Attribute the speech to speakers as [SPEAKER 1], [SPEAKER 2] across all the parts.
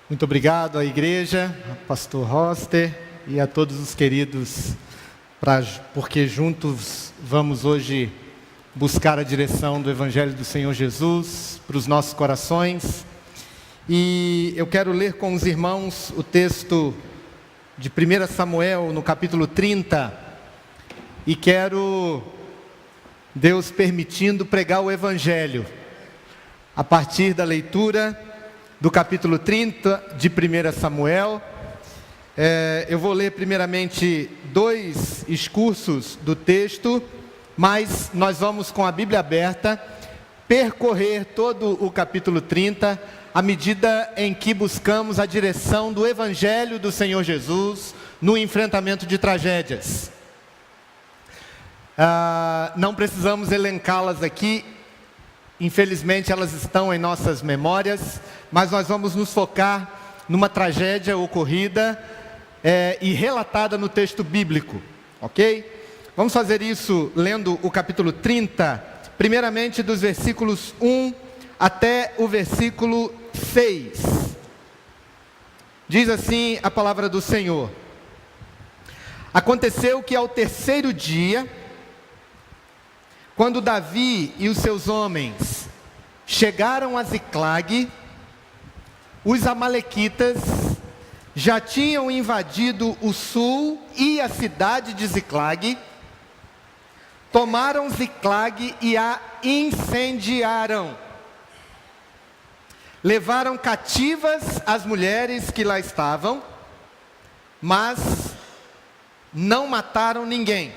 [SPEAKER 1] Muito obrigado à igreja, ao pastor Roster e a todos os queridos, porque juntos vamos hoje buscar a direção do Evangelho do Senhor Jesus para os nossos corações. E eu quero ler com os irmãos o texto de 1 Samuel, no capítulo 30, e quero, Deus permitindo, pregar o Evangelho a partir da leitura do capítulo 30 de 1 Samuel. Eu vou ler primeiramente 2 excursos do texto, mas nós vamos, com a Bíblia aberta, percorrer todo o capítulo 30, à medida em que buscamos a direção do Evangelho do Senhor Jesus no enfrentamento de tragédias. Não precisamos elencá-las aqui, infelizmente elas estão em nossas memórias, mas nós vamos nos focar numa tragédia ocorrida e relatada no texto bíblico, ok? Vamos fazer isso lendo o capítulo 30, primeiramente dos versículos 1 até o versículo 6. Diz assim a palavra do Senhor: Aconteceu que ao terceiro dia, quando Davi e os seus homens chegaram a Ziclague, os amalequitas já tinham invadido o sul e a cidade de Ziclague, tomaram Ziclague e a incendiaram. Levaram cativas as mulheres que lá estavam, mas não mataram ninguém,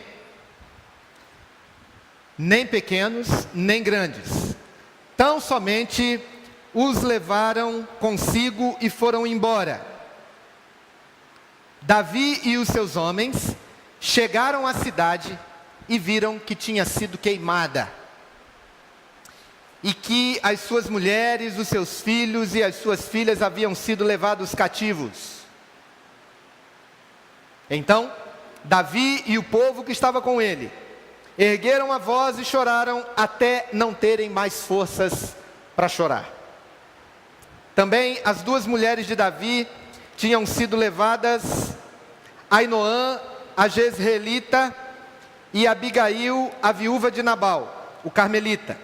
[SPEAKER 1] nem pequenos, nem grandes. Tão somente os levaram consigo e foram embora. Davi e os seus homens chegaram à cidade e viram que tinha sido queimada, e que as suas mulheres, os seus filhos e as suas filhas haviam sido levados cativos. Então, Davi e o povo que estava com ele ergueram a voz e choraram até não terem mais forças para chorar. Também as 2 mulheres de Davi tinham sido levadas, Ainoã, a Jezreelita, e Abigail, a viúva de Nabal, o carmelita.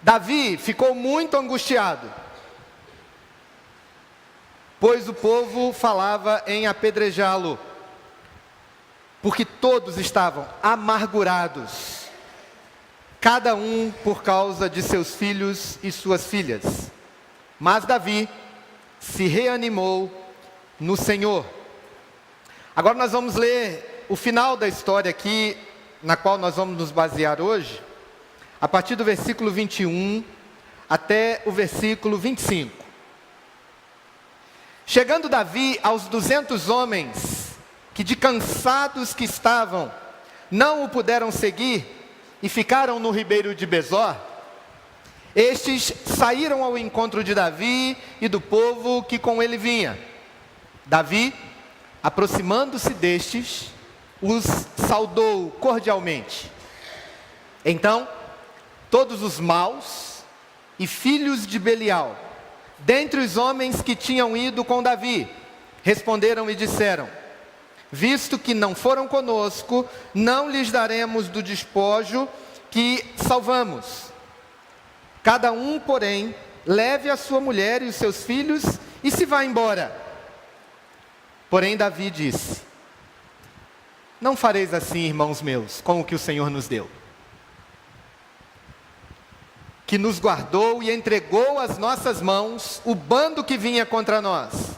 [SPEAKER 1] Davi ficou muito angustiado, pois o povo falava em apedrejá-lo, porque todos estavam amargurados, cada um por causa de seus filhos e suas filhas. Mas Davi se reanimou no Senhor. Agora nós vamos ler o final da história aqui, na qual nós vamos nos basear hoje, a partir do versículo 21 até o versículo 25. Chegando Davi aos 200 homens, que de cansados que estavam, não o puderam seguir, e ficaram no ribeiro de Besor, estes saíram ao encontro de Davi e do povo que com ele vinha. Davi, aproximando-se destes, os saudou cordialmente. Então, todos os maus e filhos de Belial, dentre os homens que tinham ido com Davi, responderam e disseram: Visto que não foram conosco, não lhes daremos do despojo que salvamos. Cada um, porém, leve a sua mulher e os seus filhos e se vá embora. Porém Davi disse: Não fareis assim, irmãos meus, com o que o Senhor nos deu, que nos guardou e entregou às nossas mãos o bando que vinha contra nós.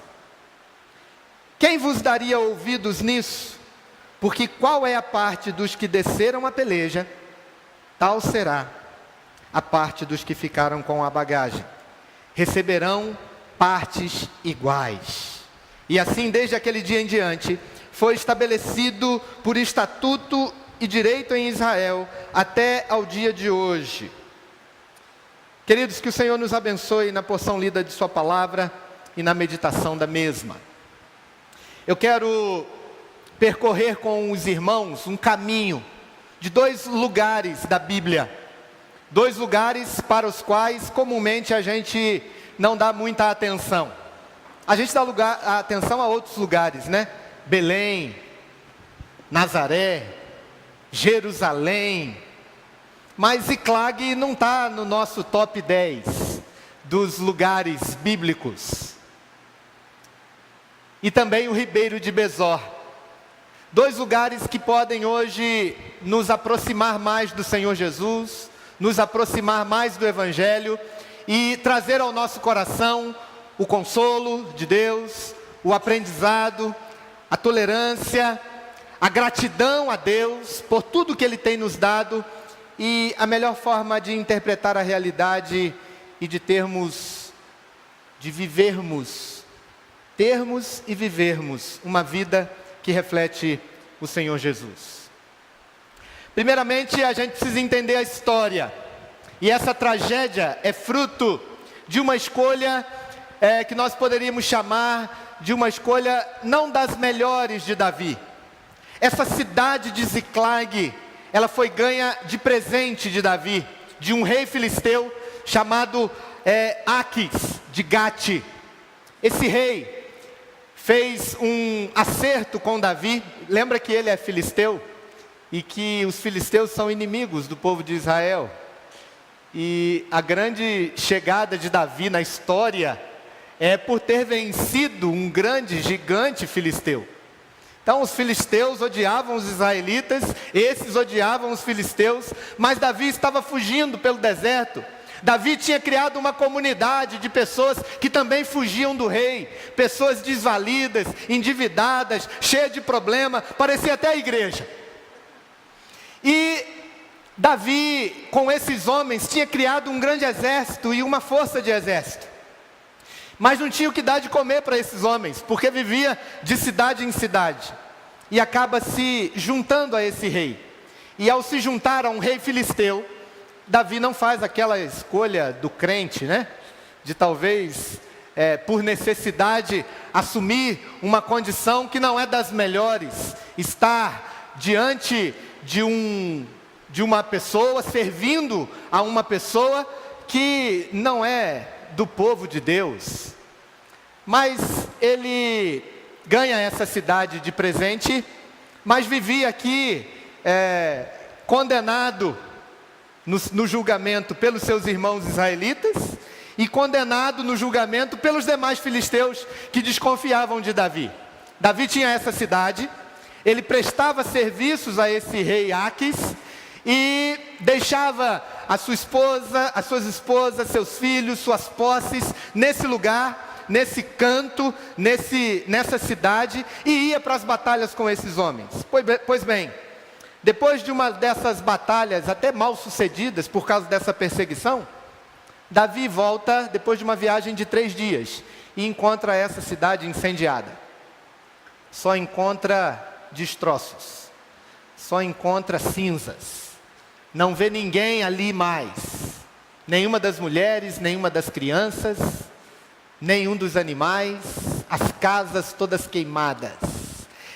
[SPEAKER 1] Quem vos daria ouvidos nisso? Porque qual é a parte dos que desceram a peleja, tal será a parte dos que ficaram com a bagagem. Receberão partes iguais. E assim, desde aquele dia em diante, foi estabelecido por estatuto e direito em Israel, até ao dia de hoje. Queridos, que o Senhor nos abençoe na porção lida de sua palavra e na meditação da mesma. Eu quero percorrer com os irmãos um caminho de 2 lugares da Bíblia. 2 lugares para os quais comumente a gente não dá muita atenção. A gente dá atenção a outros lugares, né? Belém, Nazaré, Jerusalém. Mas Ziclag não está no nosso top 10 dos lugares bíblicos. E também o Ribeiro de Besor. 2 lugares que podem hoje nos aproximar mais do Senhor Jesus, nos aproximar mais do Evangelho e trazer ao nosso coração o consolo de Deus, o aprendizado, a tolerância, a gratidão a Deus por tudo que Ele tem nos dado e a melhor forma de interpretar a realidade e de termos e vivermos uma vida que reflete o Senhor Jesus. Primeiramente, a gente precisa entender a história. E essa tragédia é fruto de uma escolha que nós poderíamos chamar de uma escolha não das melhores de Davi. Essa cidade de Ziclag, ela foi ganha de presente de Davi, de um rei filisteu chamado Aquis de Gate. Esse rei fez um acerto com Davi. Lembra que ele é filisteu e que os filisteus são inimigos do povo de Israel. E a grande chegada de Davi na história é por ter vencido um grande gigante filisteu. Então os filisteus odiavam os israelitas, esses odiavam os filisteus, mas Davi estava fugindo pelo deserto. Davi tinha criado uma comunidade de pessoas que também fugiam do rei, pessoas desvalidas, endividadas, cheias de problema, parecia até a igreja. E Davi, com esses homens, tinha criado um grande exército e uma força de exército. Mas não tinha o que dar de comer para esses homens, porque vivia de cidade em cidade. E acaba se juntando a esse rei. E ao se juntar a um rei filisteu, Davi não faz aquela escolha do crente, né? De talvez, por necessidade, assumir uma condição que não é das melhores. Estar diante de uma pessoa, servindo a uma pessoa que não é do povo de Deus. Mas ele ganha essa cidade de presente, mas vivia aqui condenado no julgamento pelos seus irmãos israelitas e condenado no julgamento pelos demais filisteus que desconfiavam de Davi. Davi tinha essa cidade, ele prestava serviços a esse rei Aquis e deixava a sua esposa, as suas esposas, seus filhos, suas posses nesse lugar, nesse canto, nessa cidade, e ia para as batalhas com esses homens. Pois bem, depois de uma dessas batalhas, até mal sucedidas por causa dessa perseguição, Davi volta depois de uma viagem de 3 dias e encontra essa cidade incendiada. Só encontra destroços, só encontra cinzas. Não vê ninguém ali mais, nenhuma das mulheres, nenhuma das crianças, nenhum dos animais, as casas todas queimadas.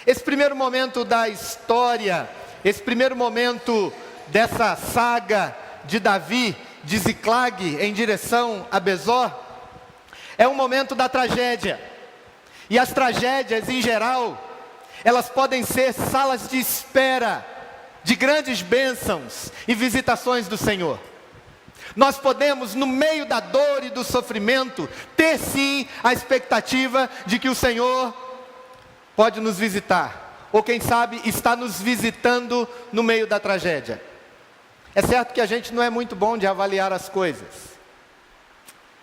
[SPEAKER 1] Esse primeiro momento da história, esse primeiro momento dessa saga de Davi, de Ziclag em direção a Besor, é um momento da tragédia. E as tragédias em geral, elas podem ser salas de espera de grandes bênçãos e visitações do Senhor. Nós podemos, no meio da dor e do sofrimento, ter sim a expectativa de que o Senhor pode nos visitar, ou quem sabe está nos visitando no meio da tragédia. É certo que a gente não é muito bom de avaliar as coisas.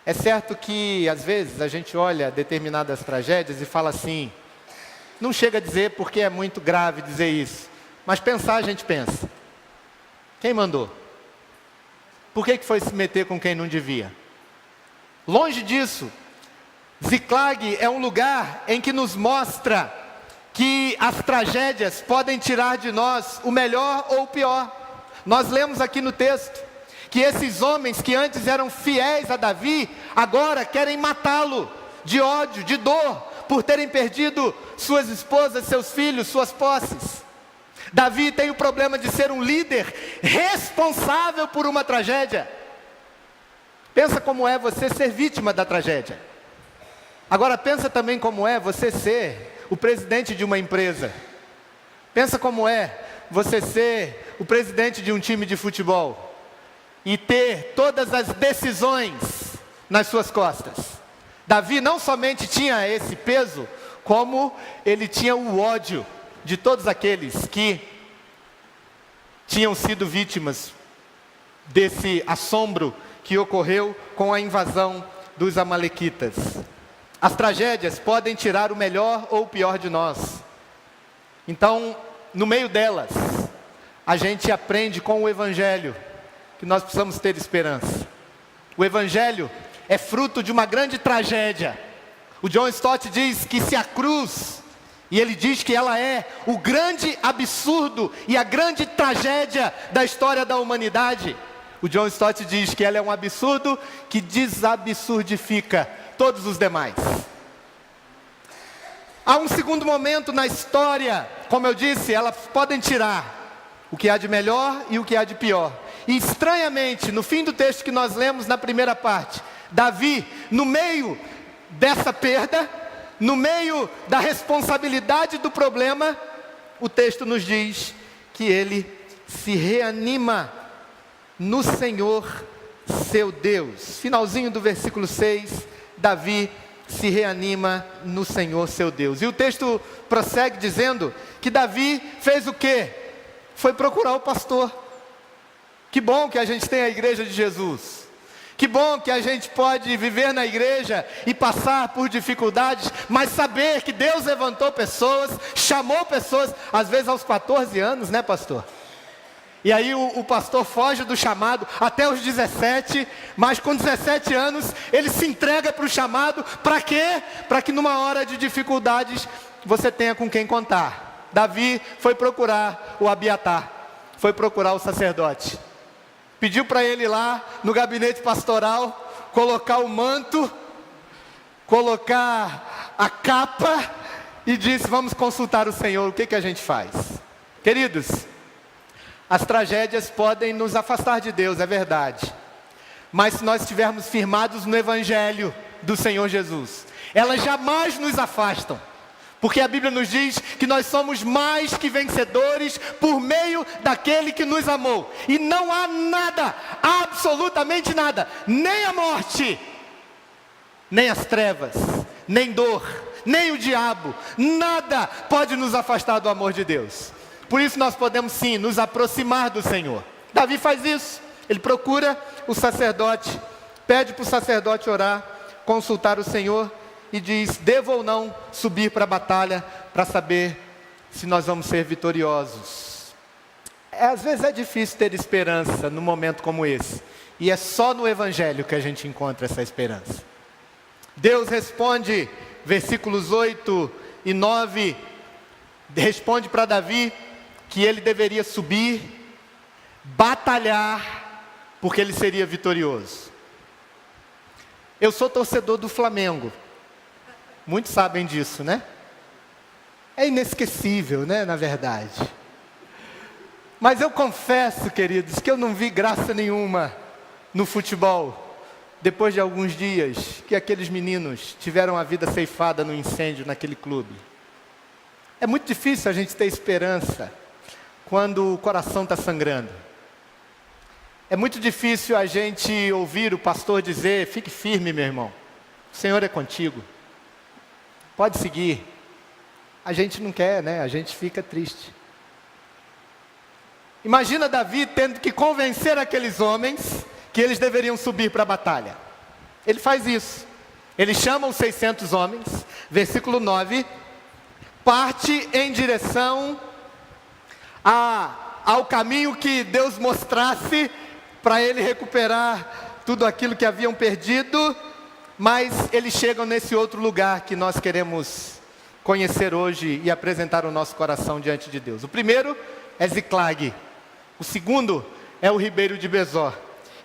[SPEAKER 1] É certo que às vezes a gente olha determinadas tragédias e fala assim, não chega a dizer porque é muito grave dizer isso, mas pensar a gente pensa. Quem mandou? Por que foi se meter com quem não devia? Longe disso, Ziclag é um lugar em que nos mostra que as tragédias podem tirar de nós o melhor ou o pior. Nós lemos aqui no texto que esses homens que antes eram fiéis a Davi, agora querem matá-lo de ódio, de dor, por terem perdido suas esposas, seus filhos, suas posses. Davi tem o problema de ser um líder responsável por uma tragédia. Pensa como é você ser vítima da tragédia. Agora pensa também como é você ser o presidente de uma empresa. Pensa como é você ser o presidente de um time de futebol e ter todas as decisões nas suas costas. Davi não somente tinha esse peso, como ele tinha o ódio de todos aqueles que tinham sido vítimas desse assombro que ocorreu com a invasão dos amalequitas. As tragédias podem tirar o melhor ou o pior de nós. Então, no meio delas, a gente aprende com o Evangelho que nós precisamos ter esperança. O Evangelho é fruto de uma grande tragédia. O John Stott diz que se a cruz, e ele diz que ela é o grande absurdo e a grande tragédia da história da humanidade, o John Stott diz que ela é um absurdo que desabsurdifica todos os demais. Há um segundo momento na história, como eu disse, elas podem tirar o que há de melhor e o que há de pior. E estranhamente, no fim do texto que nós lemos na primeira parte, Davi, no meio dessa perda, no meio da responsabilidade do problema, o texto nos diz que ele se reanima no Senhor seu Deus. Finalzinho do versículo 6, Davi se reanima no Senhor seu Deus. E o texto prossegue dizendo que Davi fez o quê? Foi procurar o pastor. Que bom que a gente tem a igreja de Jesus. Que bom que a gente pode viver na igreja e passar por dificuldades, mas saber que Deus levantou pessoas, chamou pessoas, às vezes aos 14 anos, né, pastor? E aí o pastor foge do chamado até os 17, mas com 17 anos ele se entrega para o chamado. Para quê? Para que numa hora de dificuldades você tenha com quem contar. Davi foi procurar o Abiatar, foi procurar o sacerdote. Pediu para ele lá no gabinete pastoral colocar o manto, colocar a capa e disse: vamos consultar o Senhor, o que a gente faz? Queridos, as tragédias podem nos afastar de Deus, é verdade. Mas se nós estivermos firmados no Evangelho do Senhor Jesus, elas jamais nos afastam. Porque a Bíblia nos diz que nós somos mais que vencedores por meio daquele que nos amou. E não há nada, absolutamente nada, nem a morte, nem as trevas, nem dor, nem o diabo, nada pode nos afastar do amor de Deus. Por isso nós podemos sim nos aproximar do Senhor. Davi faz isso, ele procura o sacerdote, pede para o sacerdote orar, consultar o Senhor e diz: devo ou não subir para a batalha para saber se nós vamos ser vitoriosos. Às vezes é difícil ter esperança num momento como esse, e é só no Evangelho que a gente encontra essa esperança. Deus responde, versículos 8 e 9, responde para Davi que ele deveria subir, batalhar, porque ele seria vitorioso. Eu sou torcedor do Flamengo, muitos sabem disso, né? É inesquecível, né, na verdade. Mas eu confesso, queridos, que eu não vi graça nenhuma no futebol, depois de alguns dias que aqueles meninos tiveram a vida ceifada no incêndio naquele clube. É muito difícil a gente ter esperança quando o coração está sangrando. É muito difícil a gente ouvir o pastor dizer: fique firme, meu irmão, o Senhor é contigo, pode seguir. A gente não quer, né? A gente fica triste. Imagina Davi tendo que convencer aqueles homens que eles deveriam subir para a batalha. Ele faz isso. Ele chama os 600 homens, versículo 9, parte em direção ao caminho que Deus mostrasse para ele recuperar tudo aquilo que haviam perdido, mas eles chegam nesse outro lugar que nós queremos conhecer hoje e apresentar o nosso coração diante de Deus. O primeiro é Ziclag, o segundo é o ribeiro de Besor.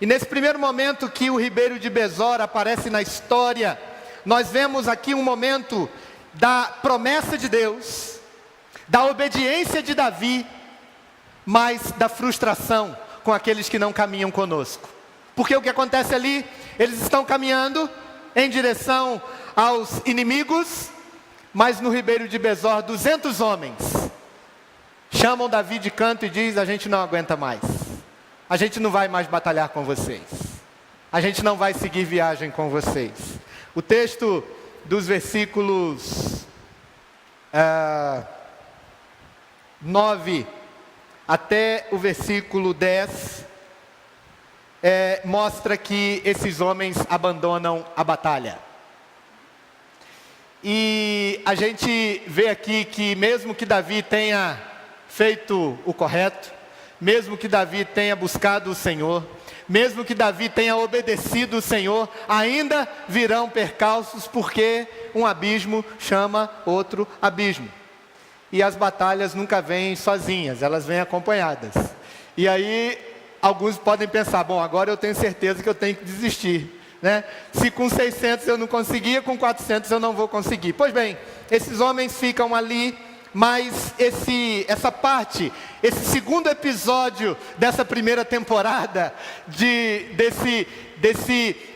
[SPEAKER 1] E nesse primeiro momento que o ribeiro de Besor aparece na história, nós vemos aqui um momento da promessa de Deus, da obediência de Davi, mas da frustração com aqueles que não caminham conosco. Porque o que acontece ali, eles estão caminhando em direção aos inimigos, mas no ribeiro de Besor 200 homens chamam Davi de canto e diz: a gente não aguenta mais, a gente não vai mais batalhar com vocês, a gente não vai seguir viagem com vocês. O texto dos versículos 9 até o versículo 10 mostra que esses homens abandonam a batalha. E a gente vê aqui que mesmo que Davi tenha feito o correto, mesmo que Davi tenha buscado o Senhor, mesmo que Davi tenha obedecido o Senhor, ainda virão percalços, porque um abismo chama outro abismo. E as batalhas nunca vêm sozinhas, elas vêm acompanhadas. E aí alguns podem pensar: bom, agora eu tenho certeza que eu tenho que desistir, né? Se com 600 eu não conseguia, com 400 eu não vou conseguir. Pois bem, esses homens ficam ali, mas essa parte, esse segundo episódio dessa primeira temporada,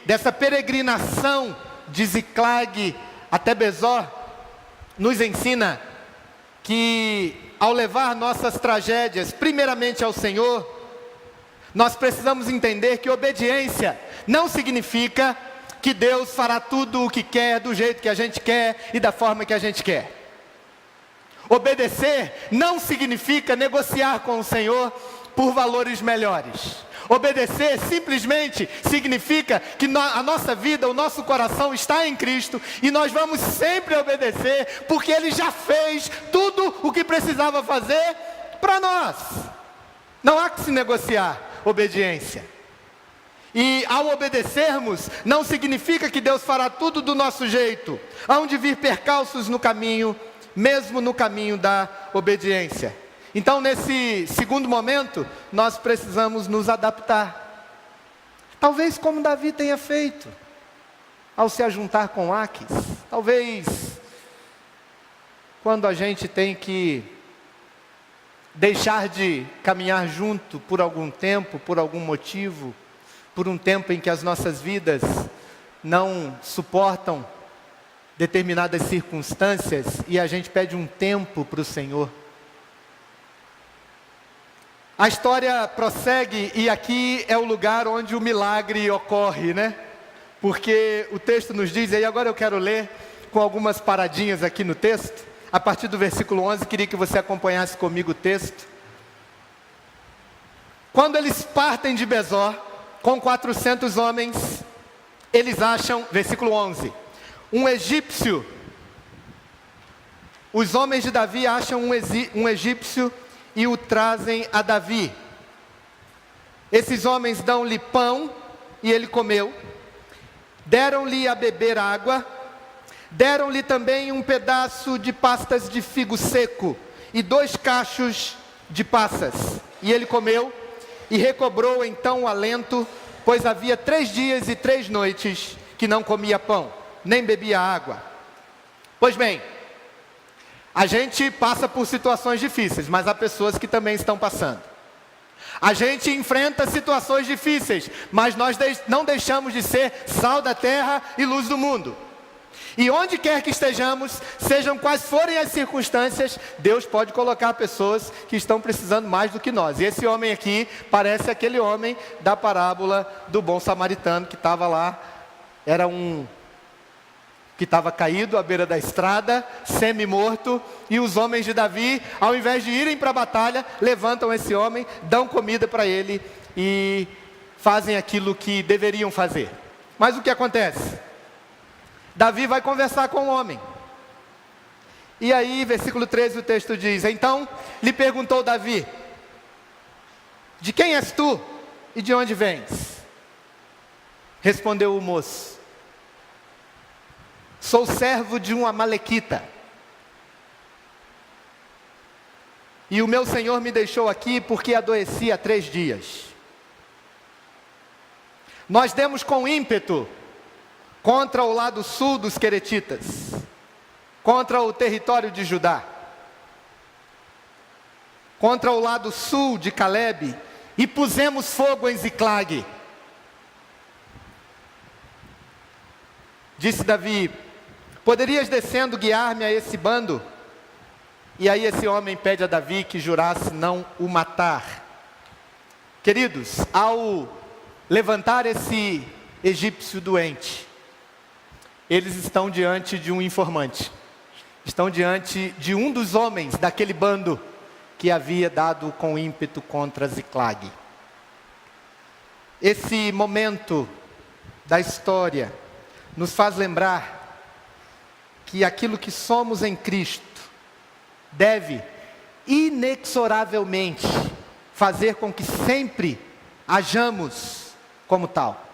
[SPEAKER 1] dessa peregrinação de Ziclag até Besor, nos ensina que ao levar nossas tragédias primeiramente ao Senhor, nós precisamos entender que obediência não significa que Deus fará tudo o que quer, do jeito que a gente quer e da forma que a gente quer. Obedecer não significa negociar com o Senhor por valores melhores. Obedecer simplesmente significa que a nossa vida, o nosso coração está em Cristo, e nós vamos sempre obedecer, porque Ele já fez tudo o que precisava fazer para nós. Não há que se negociar obediência. E ao obedecermos, não significa que Deus fará tudo do nosso jeito. Hão de vir percalços no caminho, mesmo no caminho da obediência. Então, nesse segundo momento, nós precisamos nos adaptar. Talvez como Davi tenha feito, ao se ajuntar com Aques. Talvez, quando a gente tem que deixar de caminhar junto por algum tempo, por algum motivo, por um tempo em que as nossas vidas não suportam determinadas circunstâncias, e a gente pede um tempo para o Senhor. A história prossegue, e aqui é o lugar onde o milagre ocorre, né? Porque o texto nos diz, e agora eu quero ler com algumas paradinhas aqui no texto, a partir do versículo 11, queria que você acompanhasse comigo o texto. Quando eles partem de Besor, com 400 homens, eles acham, versículo 11, um egípcio. Os homens de Davi acham um egípcio e o trazem a Davi. Esses homens dão-lhe pão e ele comeu. Deram-lhe a beber água. Deram-lhe também um pedaço de pastas de figo seco e 2 cachos de passas. E ele comeu e recobrou então o alento, pois havia 3 dias e 3 noites que não comia pão, nem bebia água. Pois bem, a gente passa por situações difíceis, mas há pessoas que também estão passando. A gente enfrenta situações difíceis, mas nós não deixamos de ser sal da terra e luz do mundo. E onde quer que estejamos, sejam quais forem as circunstâncias, Deus pode colocar pessoas que estão precisando mais do que nós. E esse homem aqui parece aquele homem da parábola do bom samaritano que estava lá. Era um que estava caído à beira da estrada, semi-morto, e os homens de Davi, ao invés de irem para a batalha, levantam esse homem, dão comida para ele e fazem aquilo que deveriam fazer. Mas o que acontece? Davi vai conversar com o homem. E aí, versículo 13, o texto diz: então lhe perguntou Davi: de quem és tu e de onde vens? Respondeu o moço: sou servo de um amalequita, e o meu senhor me deixou aqui porque adoeci há 3 dias. Nós demos com ímpeto contra o lado sul dos queretitas, contra o território de Judá, contra o lado sul de Calebe, e pusemos fogo em Ziclag. Disse Davi: poderias descendo guiar-me a esse bando? E aí esse homem pede a Davi que jurasse não o matar. Queridos, ao levantar esse egípcio doente, eles estão diante de um informante. Estão diante de um dos homens daquele bando que havia dado com ímpeto contra Ziclag. Esse momento da história nos faz lembrar que aquilo que somos em Cristo deve inexoravelmente fazer com que sempre hajamos como tal,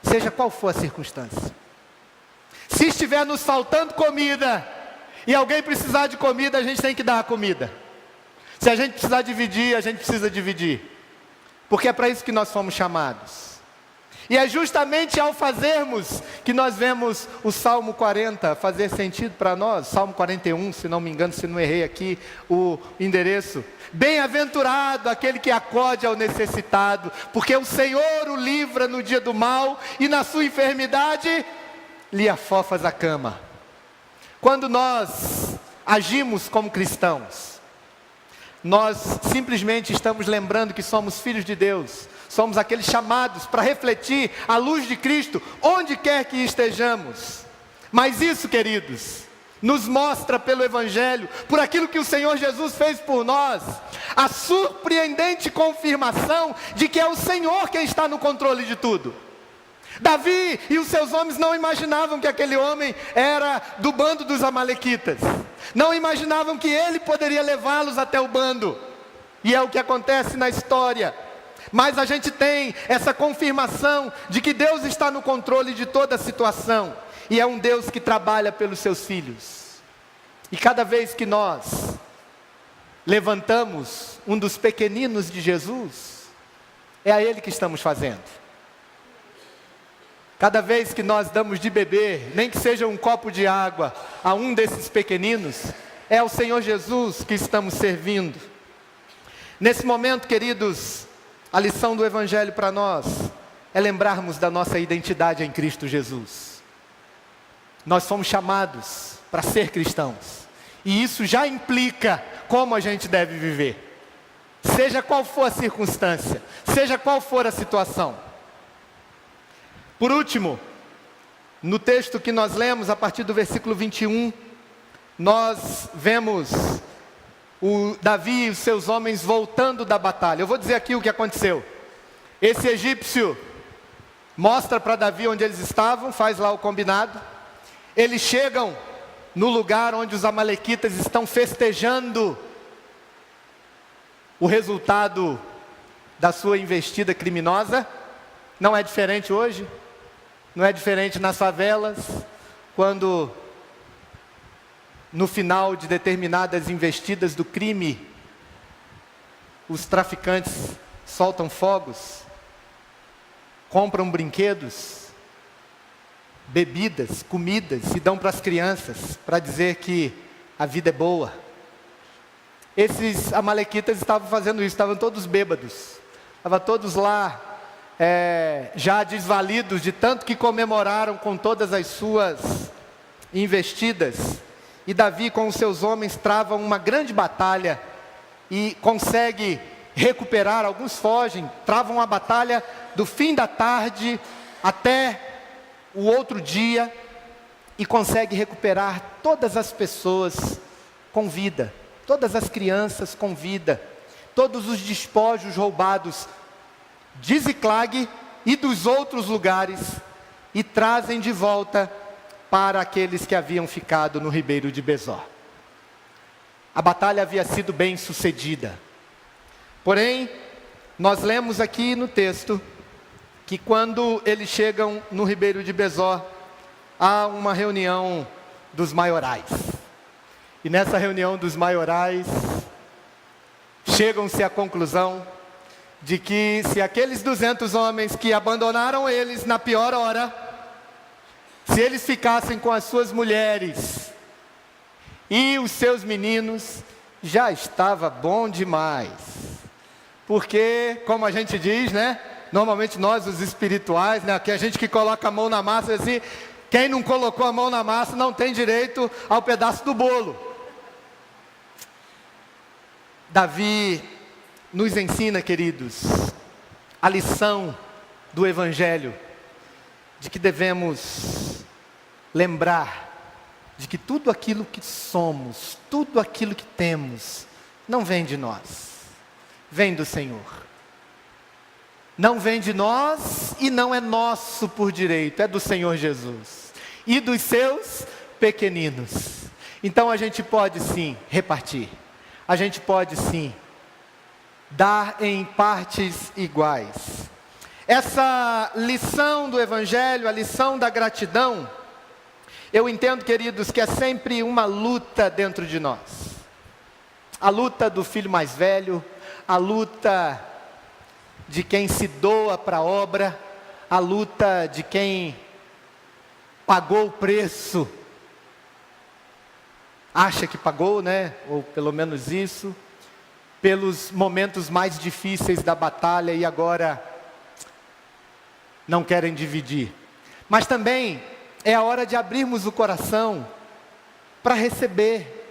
[SPEAKER 1] seja qual for a circunstância. Se estiver nos faltando comida e alguém precisar de comida, a gente tem que dar a comida. Se a gente precisar dividir, a gente precisa dividir, porque é para isso que nós fomos chamados. E é justamente ao fazermos que nós vemos o Salmo 40 fazer sentido para nós. Salmo 41, se não me engano, se não errei aqui o endereço. Bem-aventurado aquele que acode ao necessitado, porque o Senhor o livra no dia do mal, e na sua enfermidade lhe afofas a cama. Quando nós agimos como cristãos, nós simplesmente estamos lembrando que somos filhos de Deus. Somos aqueles chamados para refletir a luz de Cristo onde quer que estejamos. Mas isso, queridos, nos mostra pelo Evangelho, por aquilo que o Senhor Jesus fez por nós, a surpreendente confirmação de que é o Senhor quem está no controle de tudo. Davi e os seus homens não imaginavam que aquele homem era do bando dos amalequitas. Não imaginavam que ele poderia levá-los até o bando. E é o que acontece na história. Mas a gente tem essa confirmação de que Deus está no controle de toda a situação. E é um Deus que trabalha pelos seus filhos. E cada vez que nós levantamos um dos pequeninos de Jesus, é a Ele que estamos fazendo. Cada vez que nós damos de beber, nem que seja um copo de água, a um desses pequeninos, é ao Senhor Jesus que estamos servindo. Nesse momento, queridos, a lição do Evangelho para nós é lembrarmos da nossa identidade em Cristo Jesus. Nós somos chamados para ser cristãos, e isso já implica como a gente deve viver, seja qual for a circunstância, seja qual for a situação. Por último, no texto que nós lemos, a partir do versículo 21, nós vemos o Davi e os seus homens voltando da batalha. Eu vou dizer aqui o que aconteceu. Esse egípcio mostra para Davi onde eles estavam, faz lá o combinado. Eles chegam no lugar onde os amalequitas estão festejando o resultado da sua investida criminosa. Não é diferente hoje, não é diferente nas favelas, quando no final de determinadas investidas do crime, os traficantes soltam fogos, compram brinquedos, bebidas, comidas e dão para as crianças, para dizer que a vida é boa. Esses amalequitas estavam fazendo isso, estavam todos bêbados, estavam todos lá, já desvalidos de tanto que comemoraram com todas as suas investidas. E Davi com os seus homens trava uma grande batalha e consegue recuperar, alguns fogem, travam a batalha do fim da tarde até o outro dia e consegue recuperar todas as pessoas com vida, todas as crianças com vida, todos os despojos roubados de Ziclag e dos outros lugares, e trazem de volta para aqueles que haviam ficado no ribeiro de Besor. A batalha havia sido bem sucedida. Porém, nós lemos aqui no texto que quando eles chegam no ribeiro de Besor, há uma reunião dos maiorais. E nessa reunião dos maiorais, chegam-se à conclusão de que se aqueles 200 homens que abandonaram eles na pior hora, se eles ficassem com as suas mulheres e os seus meninos, já estava bom demais. Porque, como a gente diz, né? Normalmente nós, os espirituais, né? Que a gente que coloca a mão na massa assim, Quem não colocou a mão na massa não tem direito ao pedaço do bolo. Davi nos ensina, queridos, a lição do Evangelho, de que devemos lembrar de que tudo aquilo que somos, tudo aquilo que temos, não vem de nós, vem do Senhor. Não vem de nós e não é nosso por direito, é do Senhor Jesus e dos seus pequeninos. Então a gente pode sim repartir, a gente pode sim dar em partes iguais. Essa lição do Evangelho, a lição da gratidão, eu entendo, queridos, que é sempre uma luta dentro de nós. A luta do filho mais velho, a luta de quem se doa para a obra, a luta de quem pagou o preço, acha que pagou, né? Ou pelo menos isso, pelos momentos mais difíceis da batalha e agora não querem dividir. Mas também é a hora de abrirmos o coração para receber,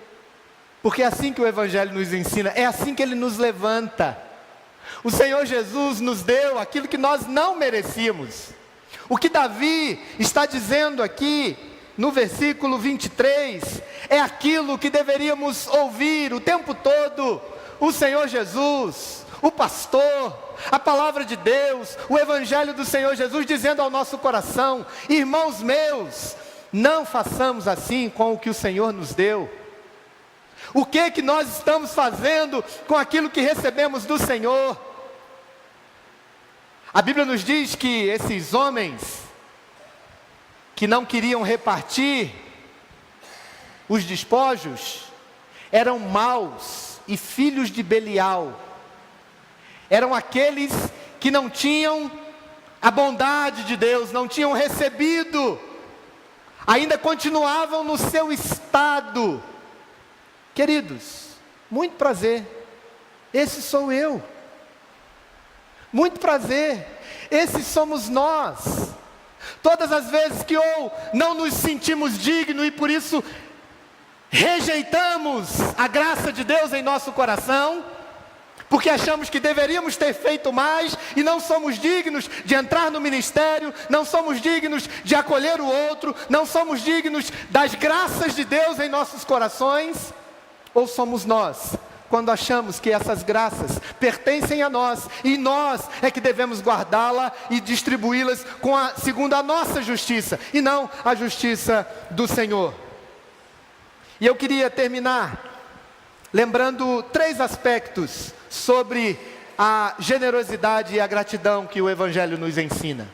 [SPEAKER 1] porque é assim que o Evangelho nos ensina, é assim que ele nos levanta. O Senhor Jesus nos deu aquilo que nós não merecíamos. O que Davi está dizendo aqui no versículo 23 é aquilo que deveríamos ouvir o tempo todo. O Senhor Jesus, o pastor, a palavra de Deus, o Evangelho do Senhor Jesus dizendo ao nosso coração: irmãos meus, não façamos assim com o que o Senhor nos deu. O que nós estamos fazendo com aquilo que recebemos do Senhor? A Bíblia nos diz que esses homens que não queriam repartir os despojos eram maus e filhos de Belial. Eram aqueles que não tinham a bondade de Deus, não tinham recebido, ainda continuavam no seu estado. Queridos, muito prazer, esse sou eu. Muito prazer, esses somos nós. Todas as vezes que ou não nos sentimos dignos e por isso rejeitamos a graça de Deus em nosso coração, porque achamos que deveríamos ter feito mais e não somos dignos de entrar no ministério, não somos dignos de acolher o outro, não somos dignos das graças de Deus em nossos corações. Ou somos nós, quando achamos que essas graças pertencem a nós, e nós é que devemos guardá-la e distribuí-las segundo a nossa justiça, e não a justiça do Senhor. E eu queria terminar lembrando 3 aspectos sobre a generosidade e a gratidão que o Evangelho nos ensina.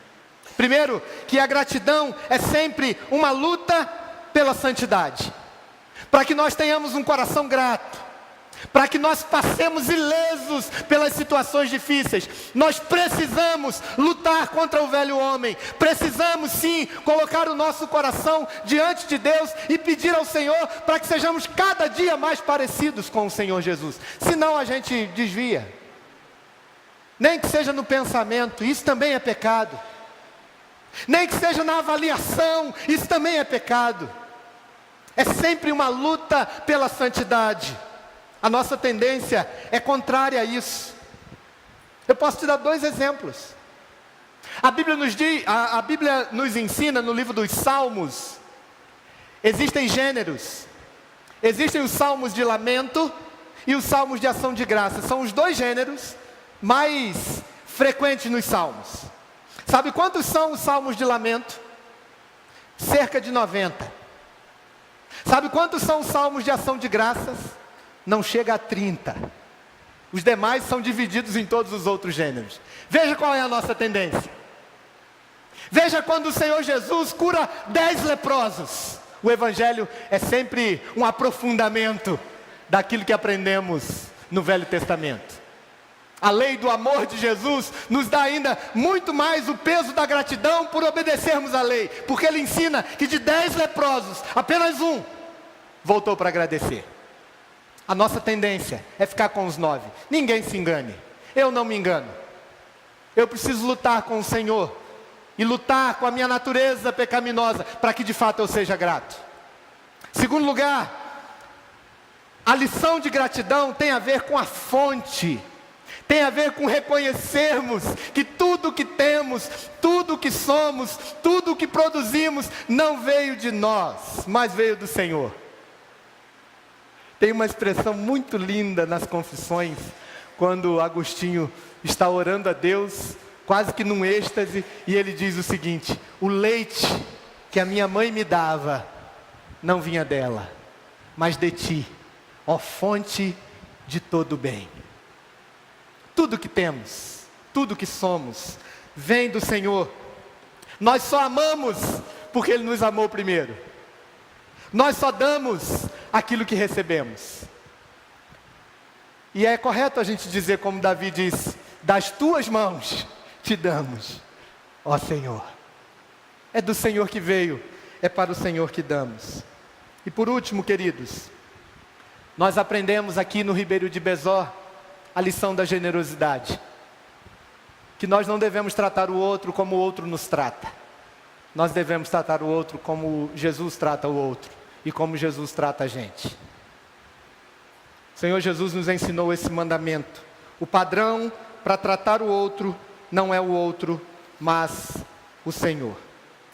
[SPEAKER 1] Primeiro, que a gratidão é sempre uma luta pela santidade. Para que nós tenhamos um coração grato, para que nós passemos ilesos pelas situações difíceis, nós precisamos lutar contra o velho homem, precisamos sim colocar o nosso coração diante de Deus e pedir ao Senhor para que sejamos cada dia mais parecidos com o Senhor Jesus, senão a gente desvia, nem que seja no pensamento, isso também é pecado, nem que seja na avaliação, isso também é pecado. É sempre uma luta pela santidade. A nossa tendência é contrária a isso. Eu posso te dar 2 exemplos. A Bíblia nos ensina no livro dos Salmos, existem gêneros. Existem os salmos de lamento e os salmos de ação de graça. São os 2 gêneros mais frequentes nos salmos. Sabe quantos são os salmos de lamento? Cerca de 90. Sabe quantos são os salmos de ação de graças? Não chega a 30. Os demais são divididos em todos os outros gêneros. Veja qual é a nossa tendência. Veja quando o Senhor Jesus cura 10 leprosos. O Evangelho é sempre um aprofundamento daquilo que aprendemos no Velho Testamento. A lei do amor de Jesus nos dá ainda muito mais o peso da gratidão por obedecermos à lei. Porque ele ensina que de 10 leprosos, apenas um voltou para agradecer. A nossa tendência é ficar com os 9. Ninguém se engane. Eu não me engano. Eu preciso lutar com o Senhor e lutar com a minha natureza pecaminosa, para que de fato eu seja grato. Segundo lugar, a lição de gratidão tem a ver com a fonte, tem a ver com reconhecermos que tudo que temos, tudo que somos, tudo que produzimos, não veio de nós, mas veio do Senhor. Tem uma expressão muito linda nas confissões, quando Agostinho está orando a Deus, quase que num êxtase, e ele diz o seguinte: o leite que a minha mãe me dava, não vinha dela, mas de ti, ó fonte de todo bem. Tudo que temos, tudo que somos, vem do Senhor. Nós só amamos porque Ele nos amou primeiro. Nós só damos aquilo que recebemos. E é correto a gente dizer, como Davi diz: das tuas mãos te damos, ó Senhor. É do Senhor que veio, é para o Senhor que damos. E por último, queridos, nós aprendemos aqui no Ribeiro de Besós a lição da generosidade. Que nós não devemos tratar o outro como o outro nos trata. Nós devemos tratar o outro como Jesus trata o outro e como Jesus trata a gente. O Senhor Jesus nos ensinou esse mandamento. O padrão para tratar o outro não é o outro, mas o Senhor.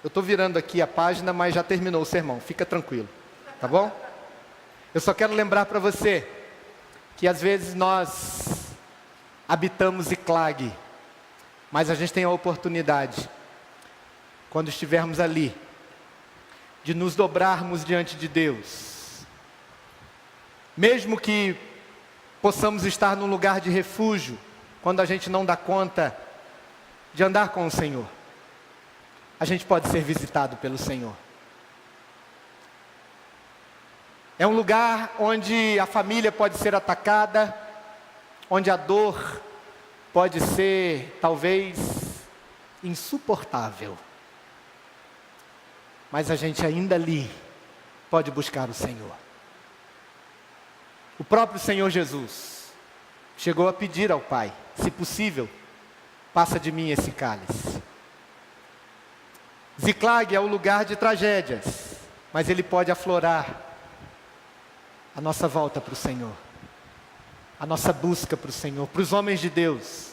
[SPEAKER 1] Eu estou virando aqui a página, mas já terminou o sermão, fica tranquilo, tá bom? Eu só quero lembrar para você que às vezes nós habitamos Ziklag, mas a gente tem a oportunidade, quando estivermos ali, de nos dobrarmos diante de Deus. Mesmo que possamos estar num lugar de refúgio, quando a gente não dá conta de andar com o Senhor, a gente pode ser visitado pelo Senhor. É um lugar onde a família pode ser atacada, onde a dor pode ser, talvez, insuportável. Mas a gente ainda ali pode buscar o Senhor. O próprio Senhor Jesus chegou a pedir ao Pai: se possível, passa de mim esse cálice. Ziklag é o lugar de tragédias, mas ele pode aflorar a nossa volta para o Senhor, a nossa busca para o Senhor, para os homens de Deus,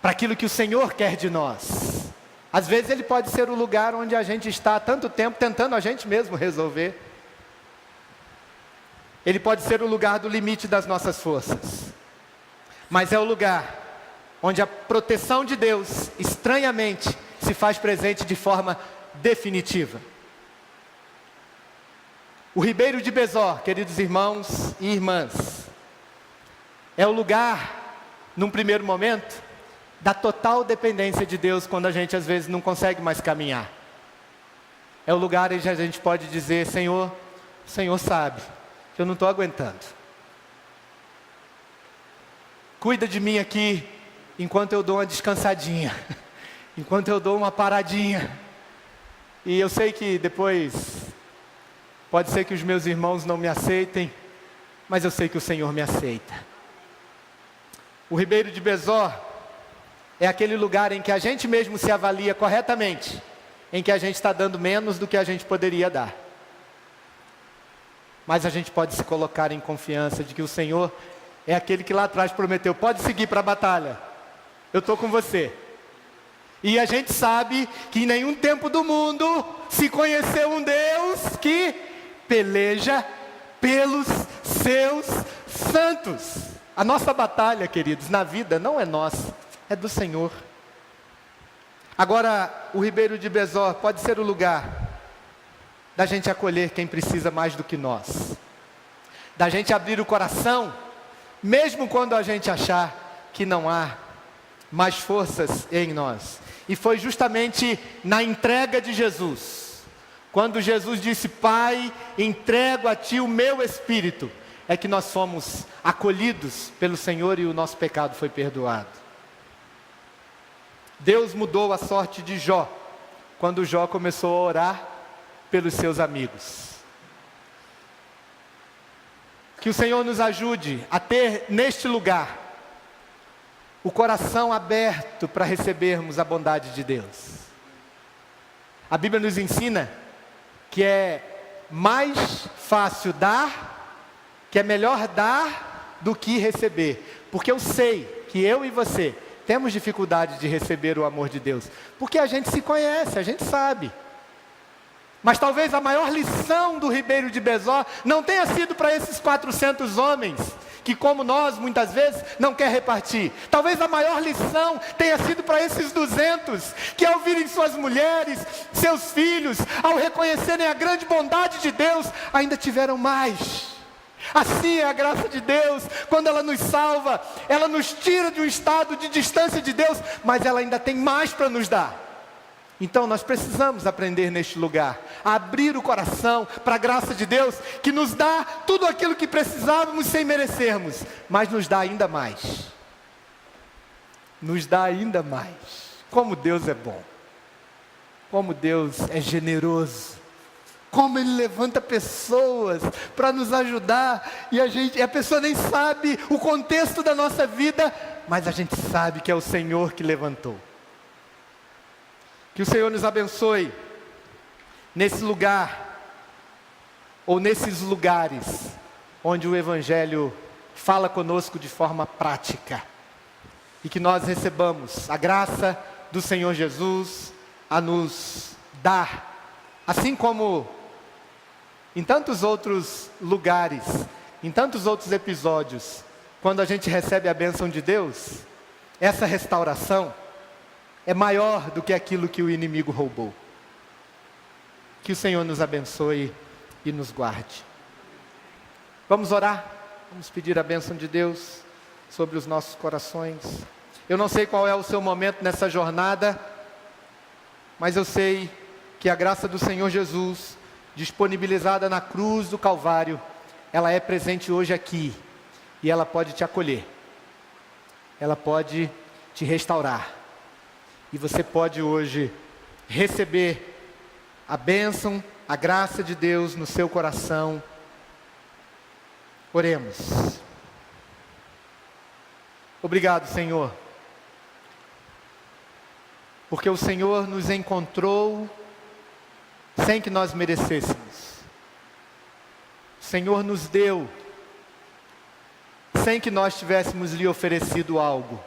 [SPEAKER 1] para aquilo que o Senhor quer de nós. Às vezes ele pode ser o lugar onde a gente está há tanto tempo tentando a gente mesmo resolver. Ele pode ser o lugar do limite das nossas forças, mas é o lugar onde a proteção de Deus, estranhamente, se faz presente de forma definitiva. O Ribeiro de Besós, queridos irmãos e irmãs, é o lugar, num primeiro momento, da total dependência de Deus, quando a gente às vezes não consegue mais caminhar. É o lugar onde a gente pode dizer: Senhor, o Senhor sabe que eu não estou aguentando. Cuida de mim aqui, enquanto eu dou uma descansadinha, enquanto eu dou uma paradinha. E eu sei que depois pode ser que os meus irmãos não me aceitem, mas eu sei que o Senhor me aceita. O Ribeiro de Besós é aquele lugar em que a gente mesmo se avalia corretamente, em que a gente está dando menos do que a gente poderia dar. Mas a gente pode se colocar em confiança de que o Senhor é aquele que lá atrás prometeu: pode seguir para a batalha, eu estou com você. E a gente sabe que em nenhum tempo do mundo se conheceu um Deus que peleja pelos seus santos. A nossa batalha, queridos, na vida não é nossa, é do Senhor. Agora, o Ribeiro de Besós pode ser o lugar da gente acolher quem precisa mais do que nós, da gente abrir o coração, mesmo quando a gente achar que não há mais forças em nós. E foi justamente na entrega de Jesus, quando Jesus disse: Pai, entrego a Ti o meu espírito, é que nós fomos acolhidos pelo Senhor e o nosso pecado foi perdoado. Deus mudou a sorte de Jó, quando Jó começou a orar pelos seus amigos. Que o Senhor nos ajude a ter neste lugar o coração aberto para recebermos a bondade de Deus. A Bíblia nos ensina que é mais fácil dar, que é melhor dar do que receber. Porque eu sei que eu e você temos dificuldade de receber o amor de Deus. Porque a gente se conhece, a gente sabe. Mas talvez a maior lição do Ribeiro de Besós não tenha sido para esses 400 homens, que como nós muitas vezes não quer repartir. Talvez a maior lição tenha sido para esses 200, que ao virem suas mulheres, seus filhos, ao reconhecerem a grande bondade de Deus, ainda tiveram mais. Assim é a graça de Deus, quando ela nos salva, ela nos tira de um estado de distância de Deus, mas ela ainda tem mais para nos dar. Então nós precisamos aprender neste lugar, a abrir o coração para a graça de Deus, que nos dá tudo aquilo que precisávamos sem merecermos, mas nos dá ainda mais. Nos dá ainda mais. Como Deus é bom, como Deus é generoso, como Ele levanta pessoas para nos ajudar, e a pessoa nem sabe o contexto da nossa vida, mas a gente sabe que é o Senhor que levantou. Que o Senhor nos abençoe nesse lugar, ou nesses lugares, onde o Evangelho fala conosco de forma prática, e que nós recebamos a graça do Senhor Jesus a nos dar, assim como em tantos outros lugares, em tantos outros episódios, quando a gente recebe a bênção de Deus, essa restauração é maior do que aquilo que o inimigo roubou. Que o Senhor nos abençoe e nos guarde. Vamos orar, vamos pedir a bênção de Deus sobre os nossos corações. Eu não sei qual é o seu momento nessa jornada, mas eu sei que a graça do Senhor Jesus, disponibilizada na cruz do Calvário, ela é presente hoje aqui, e ela pode te acolher, ela pode te restaurar, e você pode hoje receber a bênção, a graça de Deus no seu coração. Oremos. Obrigado, Senhor, porque o Senhor nos encontrou sem que nós merecêssemos. O Senhor nos deu sem que nós tivéssemos lhe oferecido algo.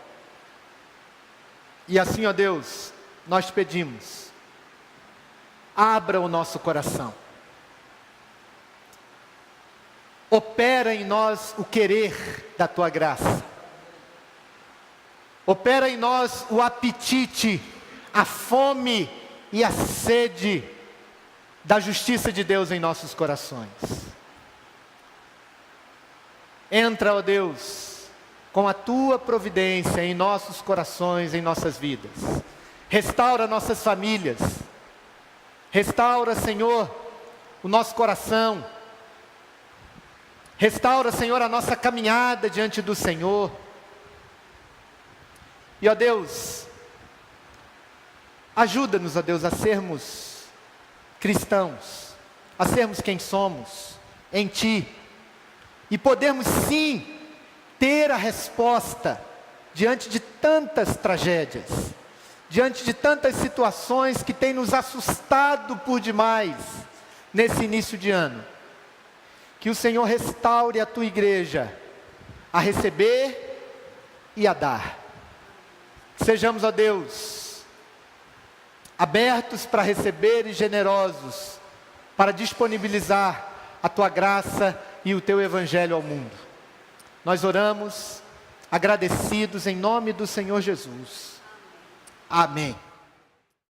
[SPEAKER 1] E assim, ó Deus, nós pedimos, abra o nosso coração, opera em nós o querer da Tua graça, opera em nós o apetite, a fome e a sede da justiça de Deus em nossos corações. Entra, ó Deus, com a Tua providência em nossos corações, em nossas vidas. Restaura nossas famílias. Restaura, Senhor, o nosso coração. Restaura, Senhor, a nossa caminhada diante do Senhor. E, ó Deus, ajuda-nos, ó Deus, a sermos cristãos, a sermos quem somos em Ti, e podermos sim ter a resposta diante de tantas tragédias, diante de tantas situações que têm nos assustado por demais nesse início de ano. Que o Senhor restaure a Tua igreja a receber e a dar. Sejamos, ó Deus, abertos para receber e generosos para disponibilizar a Tua graça e o Teu Evangelho ao mundo. Nós oramos agradecidos em nome do Senhor Jesus. Amém.